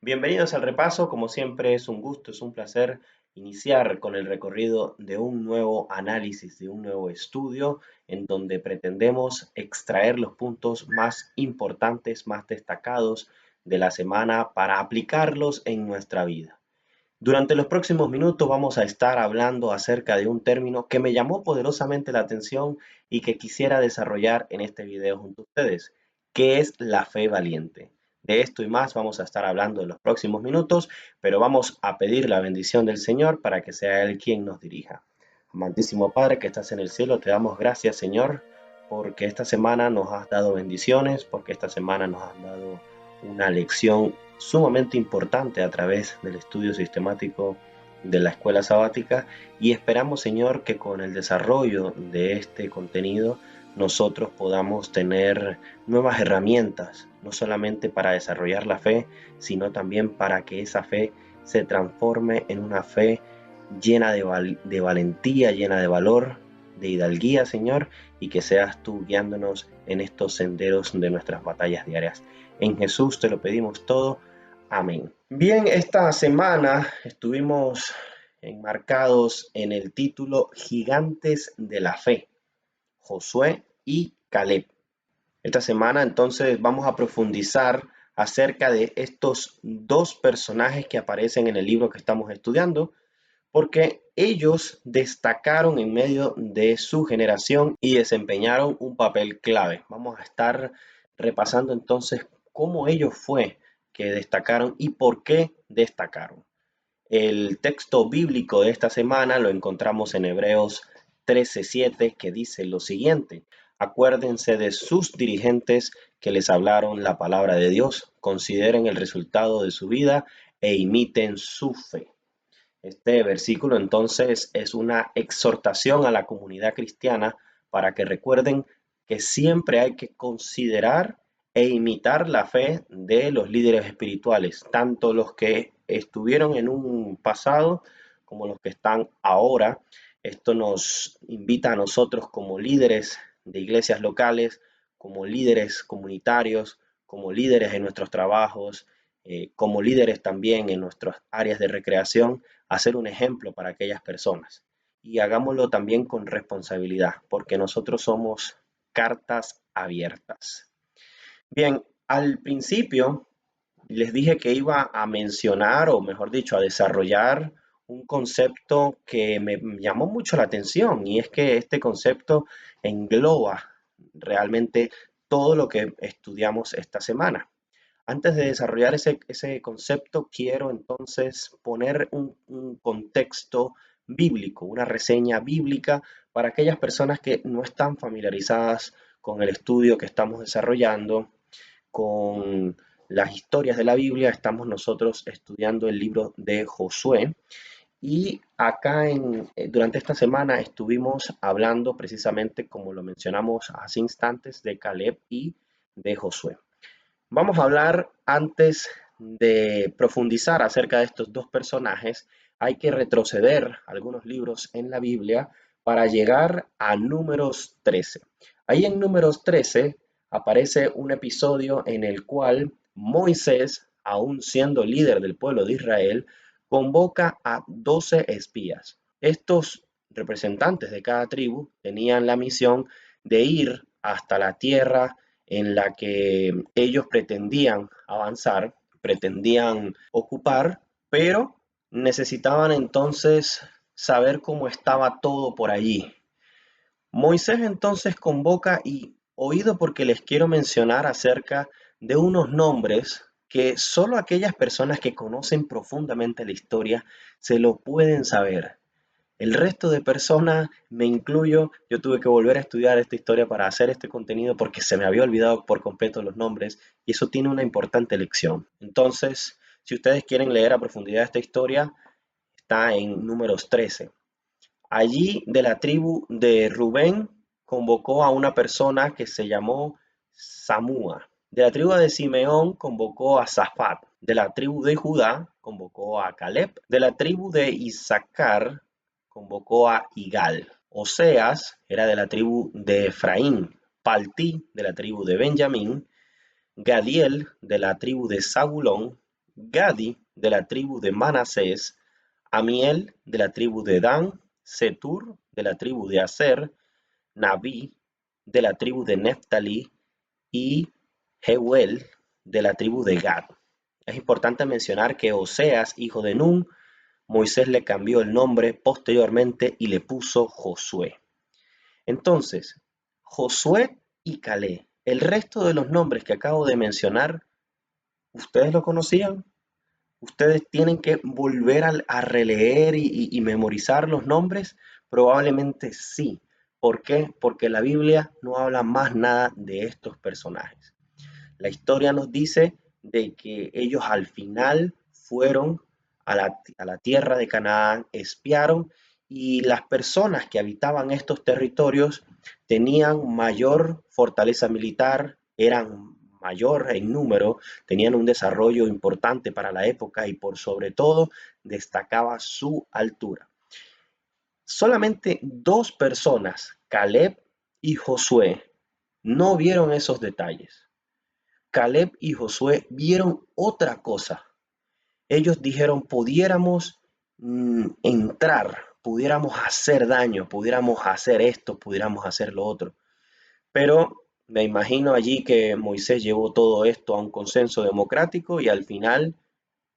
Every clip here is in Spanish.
Bienvenidos al repaso, como siempre es un gusto, es un placer iniciar con el recorrido de un nuevo análisis, de un nuevo estudio en donde pretendemos extraer los puntos más importantes, más destacados de la semana para aplicarlos en nuestra vida. Durante los próximos minutos vamos a estar hablando acerca de un término que me llamó poderosamente la atención y que quisiera desarrollar en este video junto a ustedes, que es la fe valiente. De esto y más vamos a estar hablando en los próximos minutos, pero vamos a pedir la bendición del Señor para que sea Él quien nos dirija. Amantísimo Padre que estás en el cielo, te damos gracias, Señor, porque esta semana nos has dado bendiciones, porque esta semana nos has dado una lección sumamente importante a través del estudio sistemático de la escuela sabática y esperamos, Señor, que con el desarrollo de este contenido nosotros podamos tener nuevas herramientas, no solamente para desarrollar la fe, sino también para que esa fe se transforme en una fe llena de valentía, llena de valor, de hidalguía, Señor, y que seas tú guiándonos en estos senderos de nuestras batallas diarias. En Jesús te lo pedimos todo. Amén. Bien, esta semana estuvimos enmarcados en el título Gigantes de la Fe, Josué y Caleb. Esta semana entonces vamos a profundizar acerca de estos dos personajes que aparecen en el libro que estamos estudiando, porque ellos destacaron en medio de su generación y desempeñaron un papel clave. Vamos a estar repasando entonces cómo ellos fue que destacaron y por qué destacaron. El texto bíblico de esta semana lo encontramos en Hebreos 13:7, que dice lo siguiente: acuérdense de sus dirigentes que les hablaron la palabra de Dios, consideren el resultado de su vida e imiten su fe. Este versículo entonces es una exhortación a la comunidad cristiana para que recuerden que siempre hay que considerar e imitar la fe de los líderes espirituales, tanto los que estuvieron en un pasado como los que están ahora. Esto nos invita a nosotros como líderes de iglesias locales, como líderes comunitarios, como líderes en nuestros trabajos, como líderes también en nuestras áreas de recreación, hacer un ejemplo para aquellas personas. Y hagámoslo también con responsabilidad, porque nosotros somos cartas abiertas. Bien, al principio les dije que iba a mencionar, o mejor dicho, a desarrollar un concepto que me llamó mucho la atención, y es que este concepto engloba realmente todo lo que estudiamos esta semana. Antes de desarrollar ese concepto, quiero entonces poner un contexto bíblico, una reseña bíblica para aquellas personas que no están familiarizadas con el estudio que estamos desarrollando, con las historias de la Biblia. Estamos nosotros estudiando el libro de Josué y acá durante esta semana estuvimos hablando precisamente, como lo mencionamos hace instantes, de Caleb y de Josué. Vamos a hablar, antes de profundizar acerca de estos dos personajes, hay que retroceder algunos libros en la Biblia para llegar a Números 13. Ahí en Números 13 aparece un episodio en el cual Moisés, aún siendo líder del pueblo de Israel, convoca a 12 espías. Estos representantes de cada tribu tenían la misión de ir hasta la tierra en la que ellos pretendían avanzar, pretendían ocupar, pero necesitaban entonces saber cómo estaba todo por allí. Moisés entonces convoca, y oído porque les quiero mencionar acerca de unos nombres que solo aquellas personas que conocen profundamente la historia se lo pueden saber. El resto de personas, me incluyo, yo tuve que volver a estudiar esta historia para hacer este contenido porque se me había olvidado por completo los nombres, y eso tiene una importante lección. Entonces, si ustedes quieren leer a profundidad esta historia, está en Números 13. Allí, de la tribu de Rubén, convocó a una persona que se llamó Samúa. De la tribu de Simeón convocó a Zafat. De la tribu de Judá convocó a Caleb. De la tribu de Isaacar convocó a Igal. Oseas era de la tribu de Efraín. Paltí de la tribu de Benjamín. Gadiel de la tribu de Zabulón. Gadi de la tribu de Manasés, Amiel de la tribu de Dan, Setur de la tribu de Aser, Nabí de la tribu de Neftalí y Jeuel de la tribu de Gad. Es importante mencionar que Oseas, hijo de Nun, Moisés le cambió el nombre posteriormente y le puso Josué. Entonces, Josué y Caleb, el resto de los nombres que acabo de mencionar, ¿ustedes lo conocían? ¿Ustedes tienen que volver a releer y memorizar los nombres? Probablemente sí. ¿Por qué? Porque la Biblia no habla más nada de estos personajes. La historia nos dice de que ellos al final fueron a la tierra de Canaán, espiaron y las personas que habitaban estos territorios tenían mayor fortaleza militar, eran mayor en número, tenían un desarrollo importante para la época y por sobre todo destacaba su altura. Solamente dos personas, Caleb y Josué, no vieron esos detalles. Caleb y Josué vieron otra cosa. Ellos dijeron, pudiéramos entrar, pudiéramos hacer daño, pudiéramos hacer esto, pudiéramos hacer lo otro. Pero me imagino allí que Moisés llevó todo esto a un consenso democrático y al final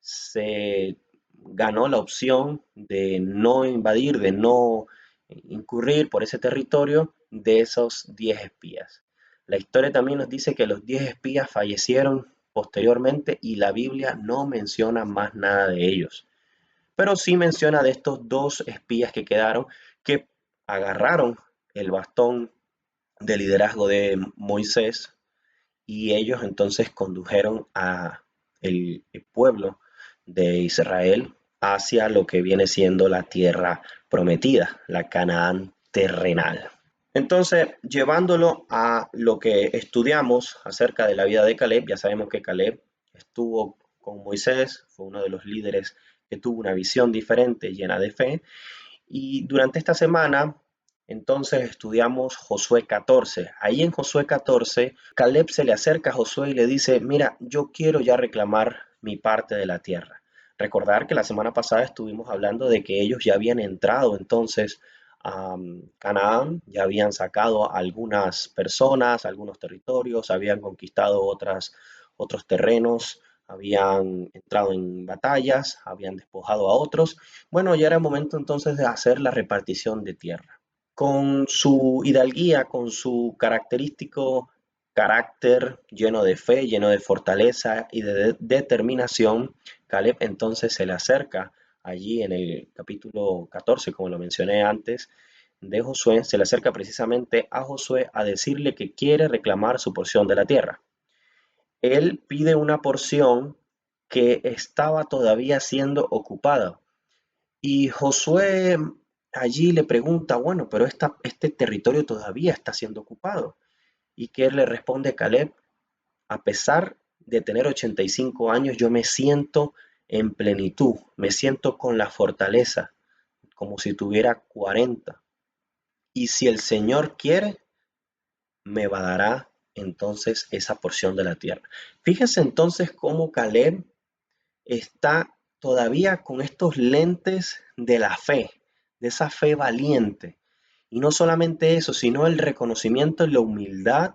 se ganó la opción de no invadir, de no incurrir por ese territorio de esos 10 espías. La historia también nos dice que los 10 espías fallecieron posteriormente y la Biblia no menciona más nada de ellos. Pero sí menciona de estos dos espías que quedaron, que agarraron el bastón de liderazgo de Moisés y ellos entonces condujeron a el pueblo de Israel hacia lo que viene siendo la tierra prometida, la Canaán terrenal. Entonces, llevándolo a lo que estudiamos acerca de la vida de Caleb, ya sabemos que Caleb estuvo con Moisés, fue uno de los líderes que tuvo una visión diferente, llena de fe, y durante esta semana, entonces estudiamos Josué 14. Ahí en Josué 14, Caleb se le acerca a Josué y le dice, mira, yo quiero ya reclamar mi parte de la tierra. Recordar que la semana pasada estuvimos hablando de que ellos ya habían entrado entonces a Canaán, ya habían sacado a algunas personas, algunos territorios, habían conquistado otros terrenos, habían entrado en batallas, habían despojado a otros. Bueno, ya era momento entonces de hacer la repartición de tierra. Con su hidalguía, con su característico carácter lleno de fe, lleno de fortaleza y de determinación, Caleb entonces se le acerca allí en el capítulo 14, como lo mencioné antes, de Josué, se le acerca precisamente a Josué a decirle que quiere reclamar su porción de la tierra. Él pide una porción que estaba todavía siendo ocupada. Y Josué allí le pregunta, bueno, pero este territorio todavía está siendo ocupado. Y que él le responde, Caleb, a pesar de tener 85 años, yo me siento en plenitud, me siento con la fortaleza, como si tuviera 40. Y si el Señor quiere, me va a dará entonces esa porción de la tierra. Fíjense entonces cómo Caleb está todavía con estos lentes de la fe, de esa fe valiente. Y no solamente eso, sino el reconocimiento y la humildad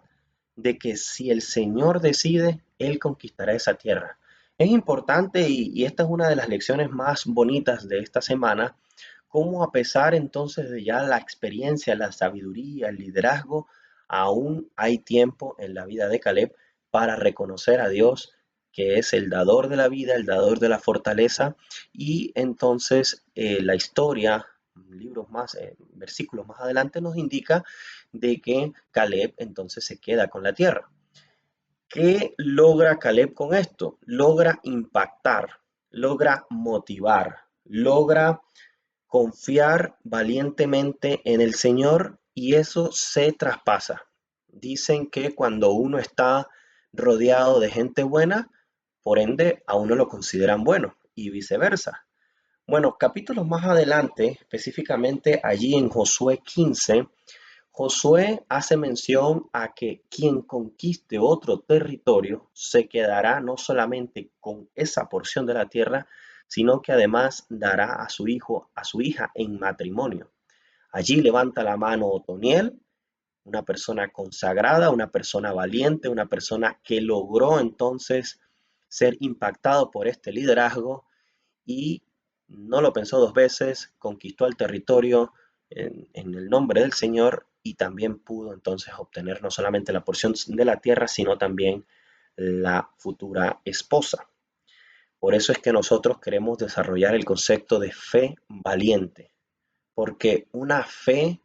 de que si el Señor decide, Él conquistará esa tierra. Es importante y esta es una de las lecciones más bonitas de esta semana, cómo a pesar entonces de ya la experiencia, la sabiduría, el liderazgo, aún hay tiempo en la vida de Caleb para reconocer a Dios que es el dador de la vida, el dador de la fortaleza, y entonces la historia, libros más, versículos más adelante nos indica de que Caleb entonces se queda con la tierra. ¿Qué logra Caleb con esto? Logra impactar, logra motivar, logra confiar valientemente en el Señor y eso se traspasa. Dicen que cuando uno está rodeado de gente buena, por ende a uno lo consideran bueno y viceversa. Bueno, capítulos más adelante, específicamente allí en Josué 15, Josué hace mención a que quien conquiste otro territorio se quedará no solamente con esa porción de la tierra, sino que además dará a su hijo, a su hija en matrimonio. Allí levanta la mano Otoniel, una persona consagrada, una persona valiente, una persona que logró entonces ser impactado por este liderazgo y no lo pensó dos veces, conquistó el territorio en el nombre del Señor y también pudo entonces obtener no solamente la porción de la tierra, sino también la futura esposa. Por eso es que nosotros queremos desarrollar el concepto de fe valiente, porque una fe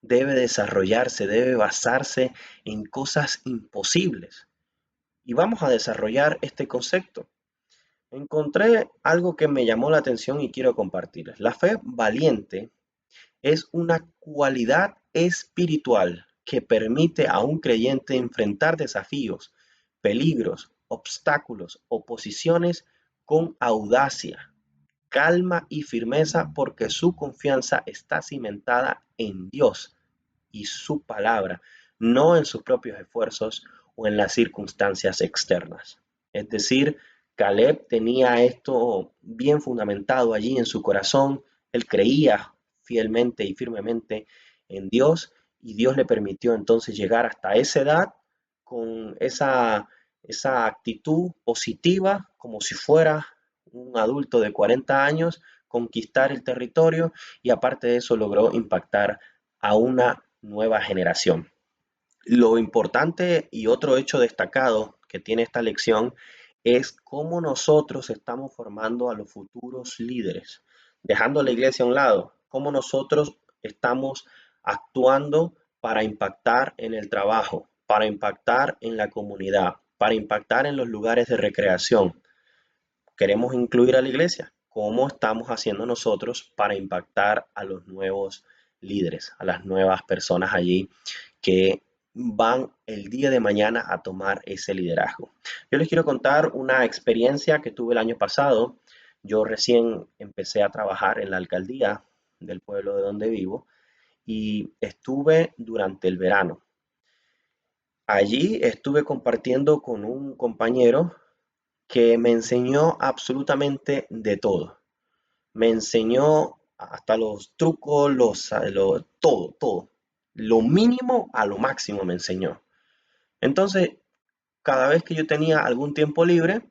debe desarrollarse, debe basarse en cosas imposibles. Y vamos a desarrollar este concepto. Encontré algo que me llamó la atención y quiero compartirles. La fe valiente es una cualidad espiritual que permite a un creyente enfrentar desafíos, peligros, obstáculos, oposiciones con audacia, calma y firmeza porque su confianza está cimentada en Dios y su palabra, no en sus propios esfuerzos o en las circunstancias externas. Es decir, Caleb tenía esto bien fundamentado allí en su corazón, él creía fielmente y firmemente en Dios y Dios le permitió entonces llegar hasta esa edad con esa actitud positiva, como si fuera un adulto de 40 años, conquistar el territorio y aparte de eso logró impactar a una nueva generación. Lo importante y otro hecho destacado que tiene esta lección es cómo nosotros estamos formando a los futuros líderes, dejando la iglesia a un lado, cómo nosotros estamos actuando para impactar en el trabajo, para impactar en la comunidad, para impactar en los lugares de recreación. Queremos incluir a la iglesia. ¿Cómo estamos haciendo nosotros para impactar a los nuevos líderes, a las nuevas personas allí que van el día de mañana a tomar ese liderazgo? Yo les quiero contar una experiencia que tuve el año pasado. Yo recién empecé a trabajar en la alcaldía del pueblo de donde vivo y estuve durante el verano. Allí estuve compartiendo con un compañero que me enseñó absolutamente de todo. Me enseñó hasta los trucos, todo, todo. Lo mínimo a lo máximo me enseñó. Entonces, cada vez que yo tenía algún tiempo libre,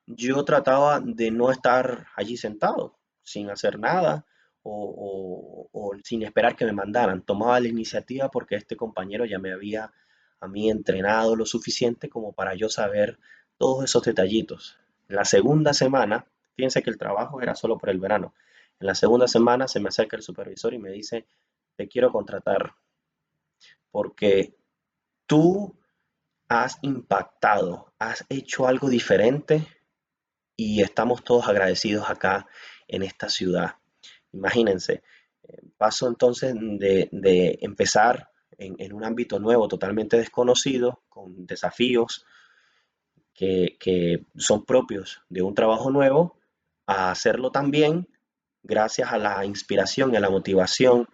yo trataba de no estar allí sentado, sin hacer nada o sin esperar que me mandaran. Tomaba la iniciativa porque este compañero ya me había a mí entrenado lo suficiente como para yo saber todos esos detallitos. En la segunda semana, fíjense que el trabajo era solo por el verano. En la segunda semana se me acerca el supervisor y me dice, te quiero contratar porque tú has impactado, has hecho algo diferente y estamos todos agradecidos acá en esta ciudad. Imagínense, paso entonces de empezar en un ámbito nuevo, totalmente desconocido, con desafíos que son propios de un trabajo nuevo, a hacerlo también gracias a la inspiración y a la motivación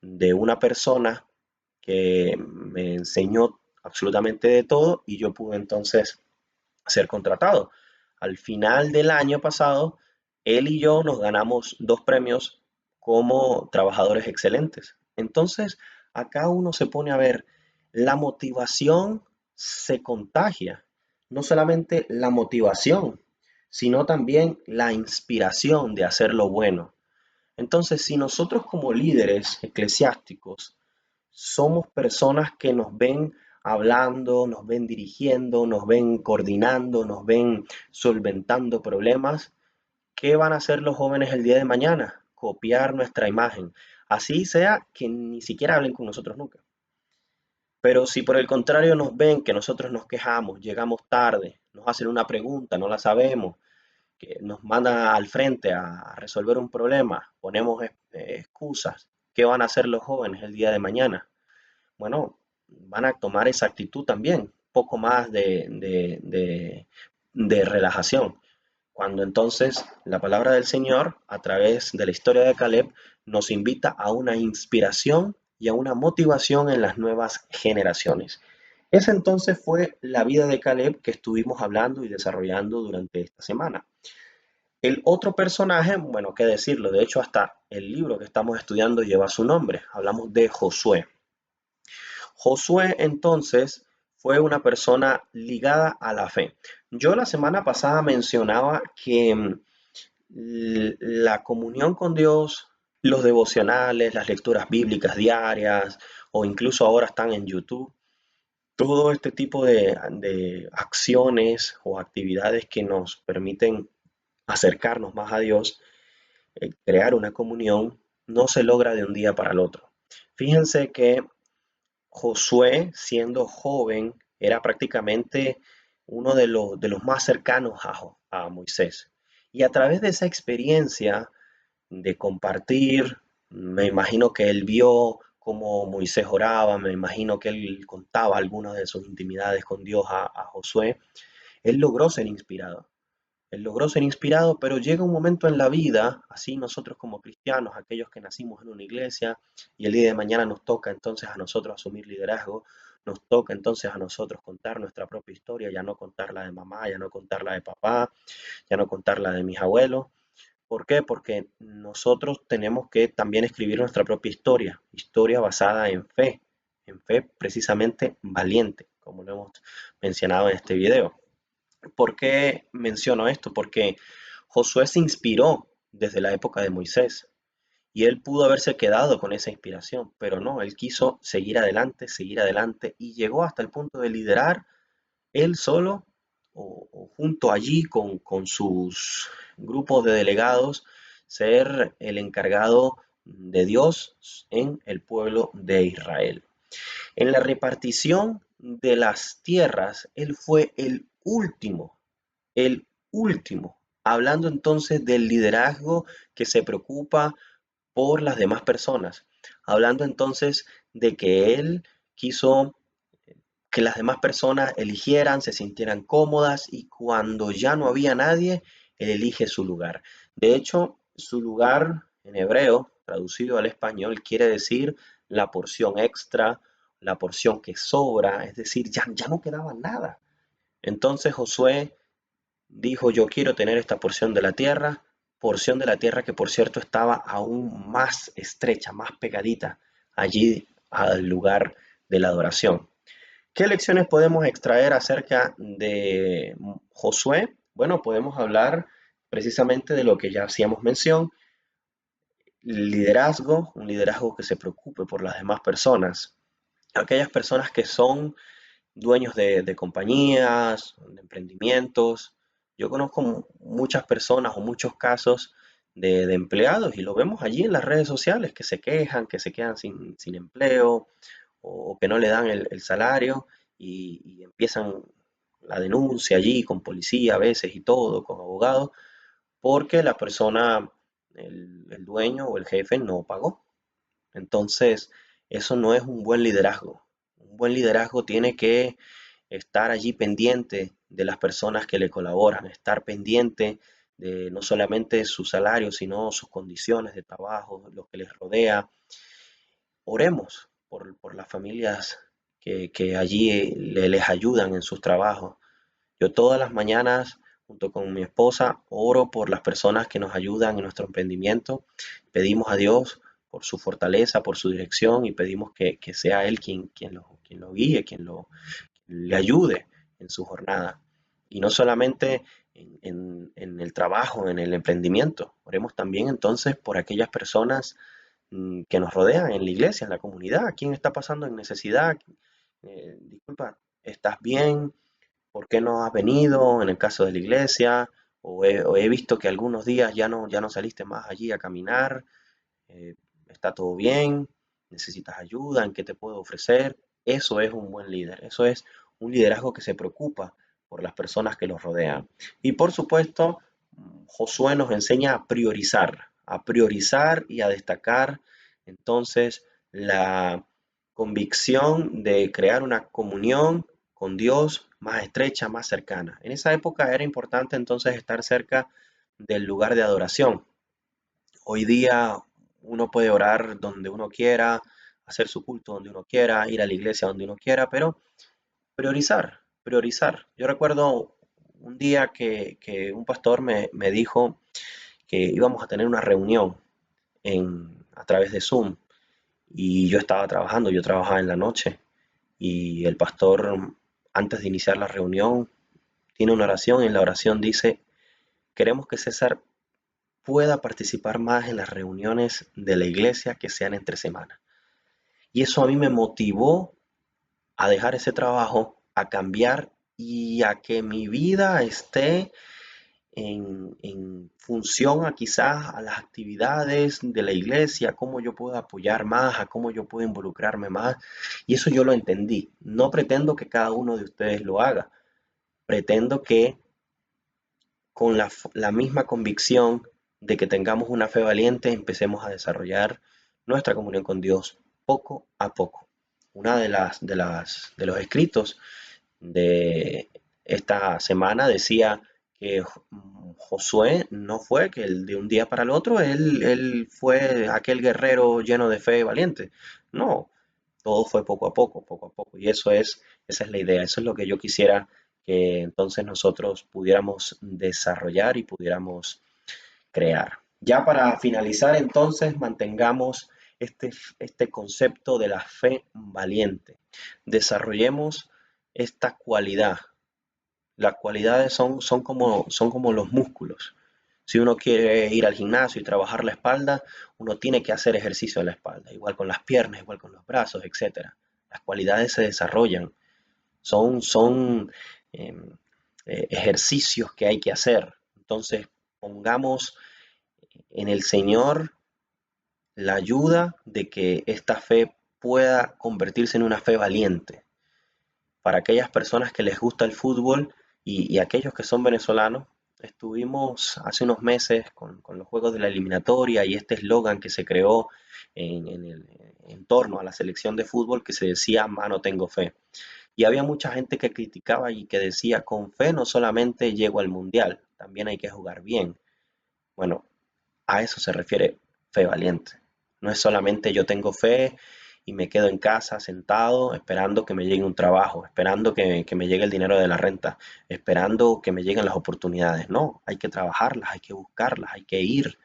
de una persona que me enseñó absolutamente de todo y yo pude entonces ser contratado. Al final del año pasado, él y yo nos ganamos 2 premios como trabajadores excelentes. Entonces, acá uno se pone a ver, la motivación se contagia. No solamente la motivación, sino también la inspiración de hacer lo bueno. Entonces, si nosotros como líderes eclesiásticos somos personas que nos ven hablando, nos ven dirigiendo, nos ven coordinando, nos ven solventando problemas, ¿qué van a hacer los jóvenes el día de mañana? Copiar nuestra imagen. Así sea que ni siquiera hablen con nosotros nunca. Pero si por el contrario nos ven que nosotros nos quejamos, llegamos tarde, nos hacen una pregunta, no la sabemos, que nos mandan al frente a resolver un problema, ponemos excusas, ¿qué van a hacer los jóvenes el día de mañana? Bueno, van a tomar esa actitud también, poco más de relajación. Cuando entonces la palabra del Señor, a través de la historia de Caleb, nos invita a una inspiración y a una motivación en las nuevas generaciones. Esa entonces fue la vida de Caleb que estuvimos hablando y desarrollando durante esta semana. El otro personaje, bueno, qué decirlo, de hecho hasta el libro que estamos estudiando lleva su nombre. Hablamos de Josué. Josué entonces fue una persona ligada a la fe. Yo la semana pasada mencionaba que la comunión con Dios, los devocionales, las lecturas bíblicas diarias o incluso ahora están en YouTube, todo este tipo de acciones o actividades que nos permiten acercarnos más a Dios, crear una comunión, no se logra de un día para el otro. Fíjense que Josué, siendo joven, era prácticamente uno de los más cercanos a Moisés. Y a través de esa experiencia de compartir, me imagino que él vio cómo Moisés oraba, me imagino que él contaba algunas de sus intimidades con Dios a Josué, él logró ser inspirado. Él logró ser inspirado, pero llega un momento en la vida, así nosotros como cristianos, aquellos que nacimos en una iglesia, y el día de mañana nos toca entonces a nosotros asumir liderazgo, nos toca entonces a nosotros contar nuestra propia historia, ya no contar la de mamá, ya no contar la de papá, ya no contar la de mis abuelos. ¿Por qué? Porque nosotros tenemos que también escribir nuestra propia historia, historia basada en fe precisamente valiente, como lo hemos mencionado en este video. ¿Por qué menciono esto? Porque Josué se inspiró desde la época de Moisés y él pudo haberse quedado con esa inspiración, pero no, él quiso seguir adelante y llegó hasta el punto de liderar él solo o junto allí con sus grupos de delegados, ser el encargado de Dios en el pueblo de Israel. En la repartición de las tierras, él fue el último, hablando entonces del liderazgo que se preocupa por las demás personas, hablando entonces de que él quiso que las demás personas eligieran, se sintieran cómodas y cuando ya no había nadie, él elige su lugar. De hecho, su lugar en hebreo, traducido al español, quiere decir la porción extra, la porción que sobra, es decir, ya no quedaba nada. Entonces Josué dijo, yo quiero tener esta porción de la tierra que por cierto estaba aún más estrecha, más pegadita allí al lugar de la adoración. ¿Qué lecciones podemos extraer acerca de Josué? Bueno, podemos hablar precisamente de lo que ya hacíamos mención, liderazgo, un liderazgo que se preocupe por las demás personas, aquellas personas que son dueños de compañías, de emprendimientos. Yo conozco muchas personas o muchos casos de empleados y lo vemos allí en las redes sociales que se quejan, que se quedan sin empleo o que no le dan el salario y empiezan la denuncia allí con policía a veces y todo, con abogados, porque la persona, el dueño o el jefe no pagó. Entonces, eso no es un buen liderazgo. Un buen liderazgo tiene que estar allí pendiente de las personas que le colaboran, estar pendiente de no solamente su salario, sino sus condiciones de trabajo, lo que les rodea. Oremos por las familias que allí les ayudan en sus trabajos. Yo todas las mañanas, junto con mi esposa, oro por las personas que nos ayudan en nuestro emprendimiento. Pedimos a Dios por su fortaleza, por su dirección y pedimos que sea Él quien lo guíe, le ayude en su jornada. Y no solamente en el trabajo, en el emprendimiento. Oremos también entonces por aquellas personas que nos rodean en la iglesia, en la comunidad. ¿Quién está pasando en necesidad? Disculpa, ¿estás bien? ¿Por qué no has venido en el caso de la iglesia? O he visto que algunos días ya no saliste más allí a caminar. eh, ¿Está todo bien? ¿Necesitas ayuda? ¿En qué te puedo ofrecer? Eso es un buen líder. Eso es un liderazgo que se preocupa por las personas que los rodean. Y por supuesto, Josué nos enseña a priorizar y a destacar entonces la convicción de crear una comunión con Dios más estrecha, más cercana. En esa época era importante entonces estar cerca del lugar de adoración. Hoy día uno puede orar donde uno quiera, hacer su culto donde uno quiera, ir a la iglesia donde uno quiera, pero priorizar, priorizar. Yo recuerdo un día que un pastor me dijo que íbamos a tener una reunión a través de Zoom y yo estaba trabajando, yo trabajaba en la noche y el pastor antes de iniciar la reunión tiene una oración y en la oración dice, queremos que César pueda participar más en las reuniones de la iglesia que sean entre semana. Y eso a mí me motivó a dejar ese trabajo, a cambiar y a que mi vida esté en función a quizás a las actividades de la iglesia, a cómo yo puedo apoyar más, a cómo yo puedo involucrarme más. Y eso yo lo entendí. No pretendo que cada uno de ustedes lo haga. Pretendo que con la misma convicción de que tengamos una fe valiente, empecemos a desarrollar nuestra comunión con Dios poco a poco. Una de los escritos de esta semana decía que Josué no fue que de un día para el otro él fue aquel guerrero lleno de fe y valiente. No, todo fue poco a poco, poco a poco. Y esa es la idea, eso es lo que yo quisiera que entonces nosotros pudiéramos desarrollar y pudiéramos crear. Ya para finalizar, entonces, mantengamos este concepto de la fe valiente. Desarrollemos esta cualidad. Las cualidades son como los músculos. Si uno quiere ir al gimnasio y trabajar la espalda, uno tiene que hacer ejercicio de la espalda, igual con las piernas, igual con los brazos, etcétera. Las cualidades se desarrollan, son ejercicios que hay que hacer. Entonces, pongamos en el Señor la ayuda de que esta fe pueda convertirse en una fe valiente. Para aquellas personas que les gusta el fútbol y aquellos que son venezolanos, estuvimos hace unos meses con los juegos de la eliminatoria y este eslogan que se creó en torno a la selección de fútbol que se decía, mano tengo fe. Y había mucha gente que criticaba y que decía, con fe no solamente llego al mundial, también hay que jugar bien. Bueno, a eso se refiere fe valiente. No es solamente yo tengo fe y me quedo en casa sentado esperando que me llegue un trabajo, esperando que me llegue el dinero de la renta, esperando que me lleguen las oportunidades. No, hay que trabajarlas, hay que buscarlas, hay que ir.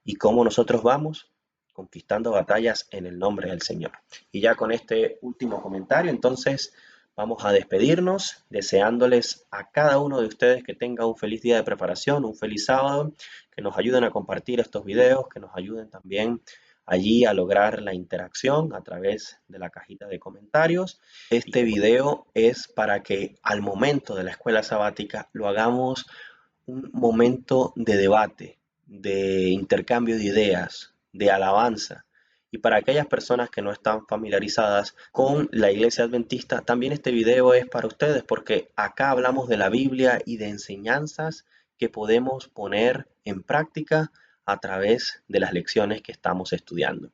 ¿Y cómo nosotros vamos? Conquistando batallas en el nombre del Señor. Y ya con este último comentario, entonces vamos a despedirnos, deseándoles a cada uno de ustedes que tenga un feliz día de preparación, un feliz sábado, que nos ayuden a compartir estos videos, que nos ayuden también allí a lograr la interacción a través de la cajita de comentarios. Este video es para que al momento de la escuela sabática lo hagamos un momento de debate, de intercambio de ideas, de alabanza. Y para aquellas personas que no están familiarizadas con la iglesia adventista, también este video es para ustedes porque acá hablamos de la Biblia y de enseñanzas que podemos poner en práctica a través de las lecciones que estamos estudiando.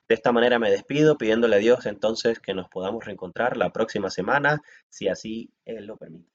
De esta manera me despido pidiéndole a Dios entonces que nos podamos reencontrar la próxima semana, si así Él lo permite.